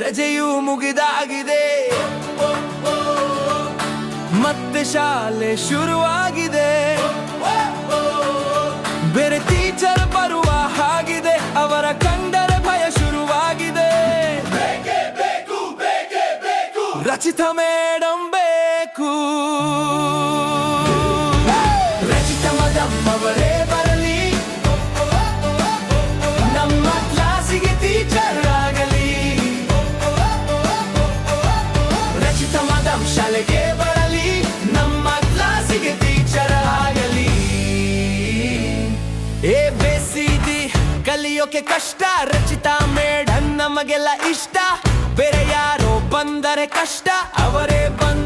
ರಜೆಯು ಮುಗಿದಾಗಿದೆ, ಮತ್ತೆ ಶಾಲೆ ಶುರುವಾಗಿದೆ. ಬೇರೆ ಟೀಚರ್ ಬರುವ ಹಾಗಿದೆ, ಅವರ ಕಂಡರೆ ಭಯ ಶುರುವಾಗಿದೆ. ರಚಿತಾ ಮೇಡಮ್ ಬೇಕು, ರಚಿತಾ ಮೇಡಮ್ ಅವರೇ ಬರಲಿ, ನಮ್ಮ ಕ್ಲಾಸಿಗೆ ಟೀಚರ್ ಆಗಲಿ. ರಚಿತಾ ಮೇಡಮ್ ಶಾಲೆಗೆ ಬರಲಿ, ನಮ್ಮ ಕ್ಲಾಸಿಗೆ ಟೀಚರ್ ಆಗಲಿ. ABCD ಕಲಿಯೋಕೆ ಕಷ್ಟ, ರಚಿತಾ ಮೇಡಮ್ ನಮಗೆಲ್ಲ ಇಷ್ಟ. ಬೇರೆ ಯಾರೋ ಬಂದರೆ ಕಷ್ಟ, ಅವರೇ ಬಂದ